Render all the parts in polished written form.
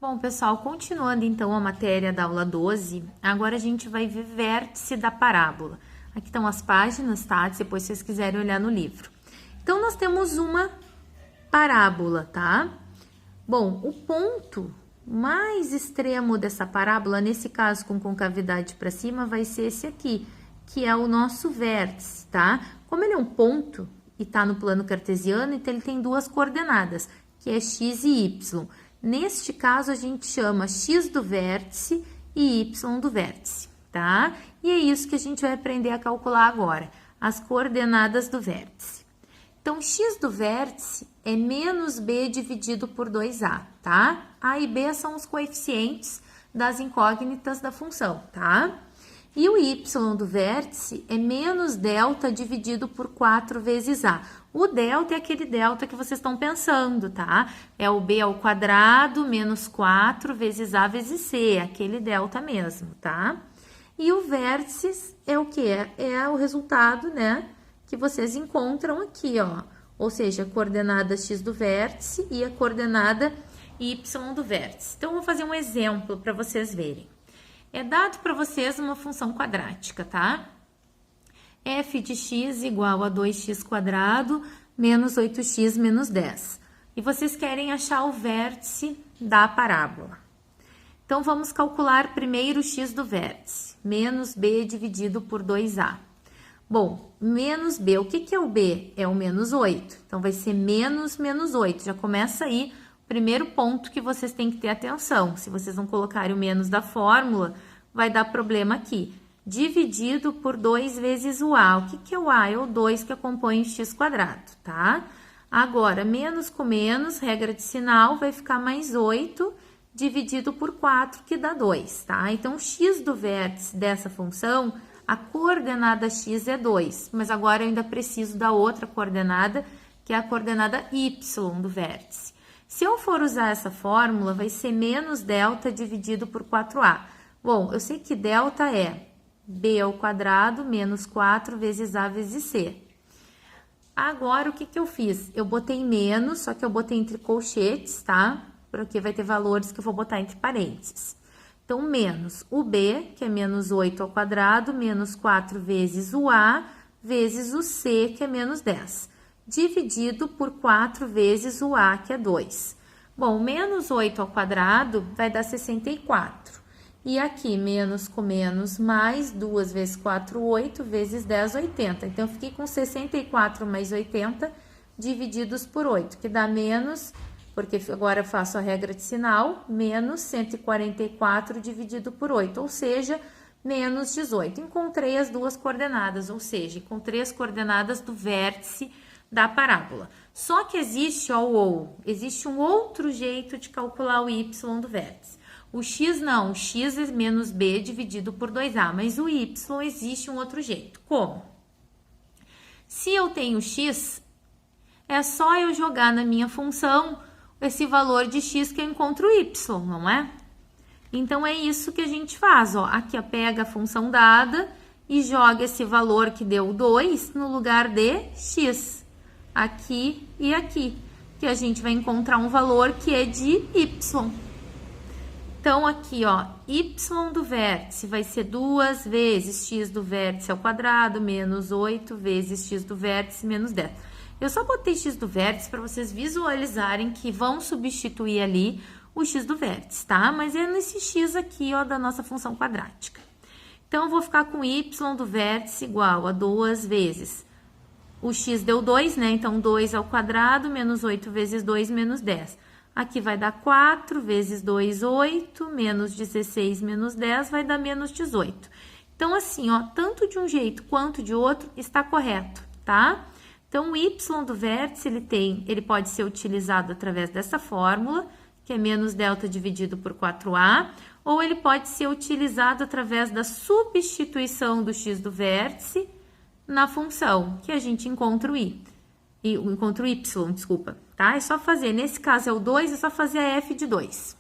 Bom, pessoal, continuando então a matéria da aula 12, agora a gente vai ver vértice da parábola. Aqui estão as páginas, tá? Depois vocês quiserem olhar no livro. Então, nós temos uma parábola, tá? Bom, o ponto mais extremo dessa parábola, nesse caso com concavidade para cima, vai ser esse aqui, que é o nosso vértice, tá? Como ele é um ponto e está no plano cartesiano, então ele tem duas coordenadas, que é x e y. Neste caso, a gente chama x do vértice e y do vértice, tá? E é isso que a gente vai aprender a calcular agora, as coordenadas do vértice. Então, x do vértice é menos b dividido por 2a, tá? A e b são os coeficientes das incógnitas da função, tá? E o y do vértice é menos delta dividido por 4 vezes a. O delta é aquele delta que vocês estão pensando, tá? É o b ao quadrado menos 4 vezes a vezes c, aquele delta mesmo, tá? E o vértice é o que? É o resultado, né? Que vocês encontram aqui, ó. Ou seja, a coordenada x do vértice e a coordenada y do vértice. Então, eu vou fazer um exemplo para vocês verem. É dado para vocês uma função quadrática, tá? F de x igual a 2x quadrado menos 8x menos 10. E vocês querem achar o vértice da parábola. Então, vamos calcular primeiro o x do vértice, menos b dividido por 2a. Bom, menos b, o que é o b? É o menos 8. Então, vai ser menos 8. Já começa aí o primeiro ponto que vocês têm que ter atenção. Se vocês não colocarem o menos da fórmula, vai dar problema aqui. Dividido por 2 vezes o a. O que é o a? É o 2 que compõe o x quadrado, tá? Agora, menos com menos, regra de sinal, vai ficar mais 8 dividido por 4, que dá 2, tá? Então, o x do vértice dessa função, a coordenada x é 2, mas agora eu ainda preciso da outra coordenada, que é a coordenada y do vértice. Se eu for usar essa fórmula, vai ser menos delta dividido por 4a. Bom, eu sei que delta é b ao quadrado menos 4 vezes a vezes c. Agora, o que eu fiz? Eu botei menos, só que eu botei entre colchetes, tá? Porque vai ter valores que eu vou botar entre parênteses. Então, menos o b, que é menos 8 ao quadrado, menos 4 vezes o a, vezes o c, que é menos 10. Dividido por 4 vezes o a, que é 2. Bom, menos 8 ao quadrado vai dar 64. E aqui, menos com menos, mais 2 vezes 4, 8, vezes 10, 80. Então, eu fiquei com 64 mais 80 divididos por 8, que dá menos, porque agora eu faço a regra de sinal, menos 144 dividido por 8, ou seja, menos 18. Encontrei as duas coordenadas, ou seja, encontrei as coordenadas do vértice da parábola. Só que existe, existe um outro jeito de calcular o y do vértice. O x não, o x é menos b dividido por 2a, mas o y existe um outro jeito. Como? Se eu tenho x, é só eu jogar na minha função esse valor de x que eu encontro o y, não é? Então, é isso que a gente faz, ó. Aqui, ó, pega a função dada e joga esse valor que deu 2 no lugar de x. Aqui e aqui, que a gente vai encontrar um valor que é de y. Então, aqui, ó, y do vértice vai ser 2 vezes x do vértice ao quadrado, menos 8 vezes x do vértice, menos 10. Eu só botei x do vértice para vocês visualizarem que vão substituir ali o x do vértice, tá? Mas é nesse x aqui, ó, da nossa função quadrática. Então, eu vou ficar com y do vértice igual a 2 vezes. O x deu 2, né? Então, 2 ao quadrado, menos 8 vezes 2, menos 10. Aqui vai dar 4 vezes 2, 8, menos 16, menos 10, vai dar menos 18. Então, assim, ó, tanto de um jeito quanto de outro está correto, tá? Então, o y do vértice, ele pode ser utilizado através dessa fórmula, que é menos delta dividido por 4a, ou ele pode ser utilizado através da substituição do x do vértice na função, que a gente encontra o y, desculpa, tá? É só fazer, nesse caso é o 2, é só fazer a f de 2,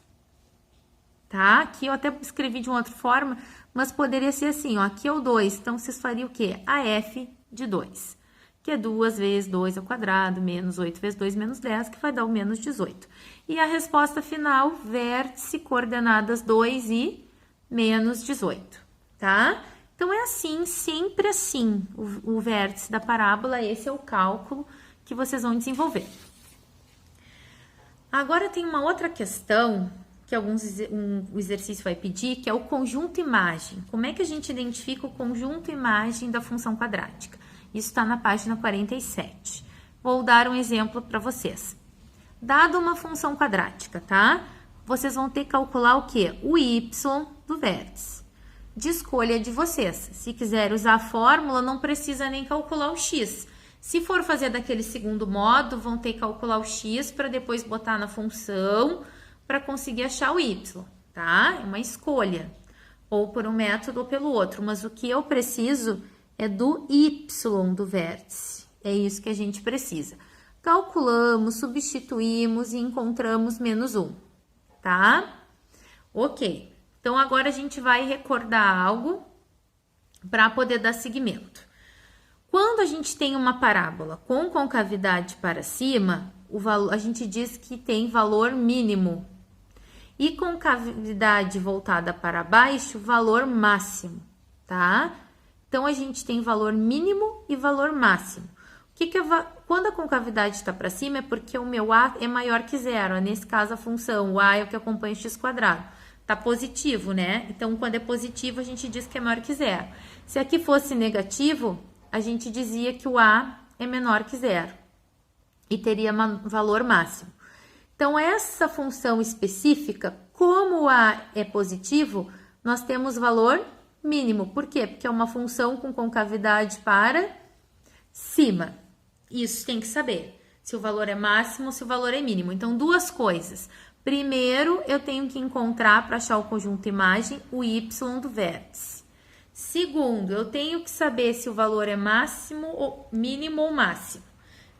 tá? Aqui eu até escrevi de uma outra forma, mas poderia ser assim, ó, aqui é o 2, então vocês fariam o quê? A f de 2. que é 2 vezes 2 ao quadrado, menos 8 vezes 2, menos 10, que vai dar o menos 18. E a resposta final, vértice, coordenadas 2 e menos 18, tá? Então, é assim, sempre assim, o vértice da parábola, esse é o cálculo que vocês vão desenvolver. Agora, tem uma outra questão que um exercício vai pedir, que é o conjunto imagem. Como é que a gente identifica o conjunto imagem da função quadrática? Isso está na página 47. Vou dar um exemplo para vocês. Dado uma função quadrática, tá? Vocês vão ter que calcular o quê? O y do vértice. De escolha de vocês. Se quiser usar a fórmula, não precisa nem calcular o x. Se for fazer daquele segundo modo, vão ter que calcular o x para depois botar na função para conseguir achar o y, tá? É uma escolha. Ou por um método ou pelo outro. Mas o que eu preciso é do y do vértice. É isso que a gente precisa. Calculamos, substituímos e encontramos menos 1, tá? Ok. Então, agora a gente vai recordar algo para poder dar seguimento. Quando a gente tem uma parábola com concavidade para cima, a gente diz que tem valor mínimo. E concavidade voltada para baixo, valor máximo, tá? Então, a gente tem valor mínimo e valor máximo. Quando a concavidade está para cima, é porque o meu a é maior que zero. Nesse caso, a função, o a é o que acompanha o x quadrado. Tá positivo, né? Então, quando é positivo, a gente diz que é maior que zero. Se aqui fosse negativo, a gente dizia que o a é menor que zero. E teria valor máximo. Então, essa função específica, como o a é positivo, nós temos valor mínimo. Por quê? Porque é uma função com concavidade para cima. Isso tem que saber. Se o valor é máximo ou se o valor é mínimo. Então, duas coisas. Primeiro, eu tenho que encontrar, para achar o conjunto imagem, o y do vértice. Segundo, eu tenho que saber se o valor é máximo, ou mínimo ou máximo.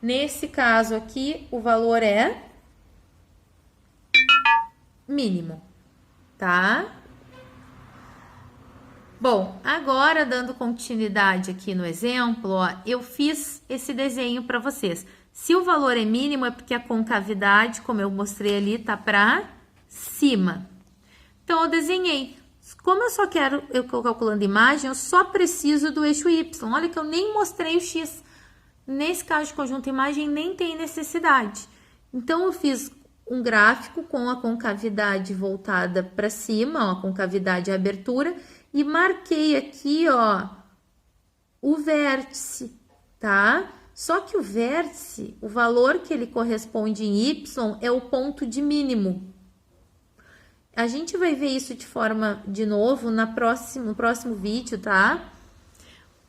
Nesse caso aqui, o valor é mínimo, tá? Bom, agora dando continuidade aqui no exemplo, ó, eu fiz esse desenho para vocês. Se o valor é mínimo, é porque a concavidade, como eu mostrei ali, tá para cima. Então, eu desenhei. Como eu só quero, eu calculando imagem, eu só preciso do eixo y. Olha que eu nem mostrei o x. Nesse caso de conjunto imagem, nem tem necessidade. Então, eu fiz um gráfico com a concavidade voltada para cima, ó, a concavidade e a abertura, e marquei aqui, ó, o vértice, tá? Só que o vértice, o valor que ele corresponde em y é o ponto de mínimo. A gente vai ver isso de novo no próximo vídeo, tá?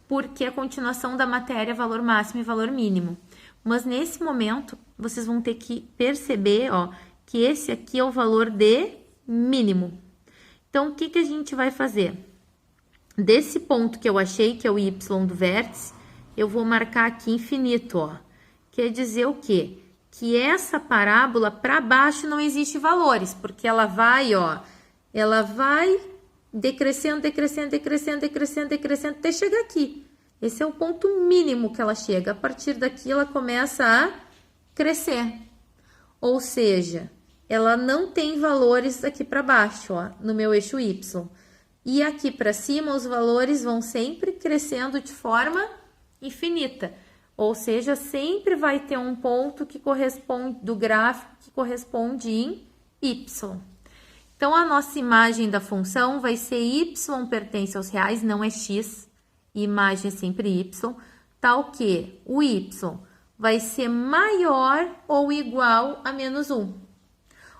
Porque é a continuação da matéria valor máximo e valor mínimo. Mas nesse momento, vocês vão ter que perceber, ó, que esse aqui é o valor de mínimo. Então, o que que a gente vai fazer? Desse ponto que eu achei, que é o y do vértice, eu vou marcar aqui infinito, ó. Quer dizer o quê? Que essa parábola para baixo não existe valores, porque ela vai, ó, ela vai decrescendo, decrescendo, decrescendo, decrescendo, decrescendo, até chegar aqui. Esse é o ponto mínimo que ela chega. A partir daqui, ela começa a crescer. Ou seja, ela não tem valores aqui para baixo, ó, no meu eixo y. E aqui para cima, os valores vão sempre crescendo de forma infinita. Ou seja, sempre vai ter um ponto que corresponde do gráfico que corresponde em y. Então, a nossa imagem da função vai ser y pertence aos reais, não é x. Imagem é sempre y. Tal que o y vai ser maior ou igual a menos 1.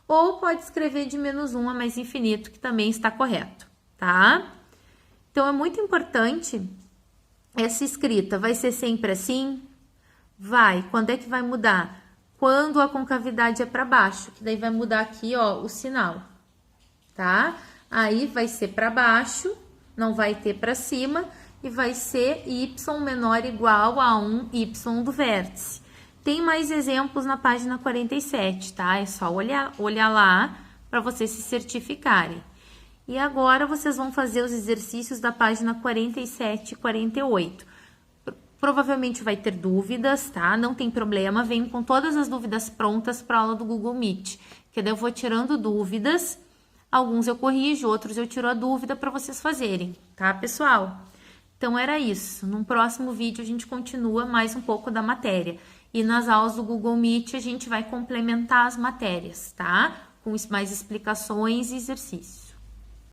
Ou pode escrever de menos 1 a mais infinito, que também está correto, tá? Então, é muito importante essa escrita. Vai ser sempre assim? Vai. Quando é que vai mudar? Quando a concavidade é para baixo, que daí vai mudar aqui, ó, o sinal, tá? Aí vai ser para baixo, não vai ter para cima, e vai ser y menor ou igual a 1 y do vértice. Tem mais exemplos na página 47, tá? É só olhar lá para vocês se certificarem. E agora, vocês vão fazer os exercícios da página 47 e 48. provavelmente vai ter dúvidas, tá? Não tem problema, venho com todas as dúvidas prontas para a aula do Google Meet, que daí eu vou tirando dúvidas, alguns eu corrijo, outros eu tiro a dúvida para vocês fazerem, tá, pessoal? Então, era isso. Num próximo vídeo, a gente continua mais um pouco da matéria. E nas aulas do Google Meet, a gente vai complementar as matérias, tá? Com mais explicações e exercícios.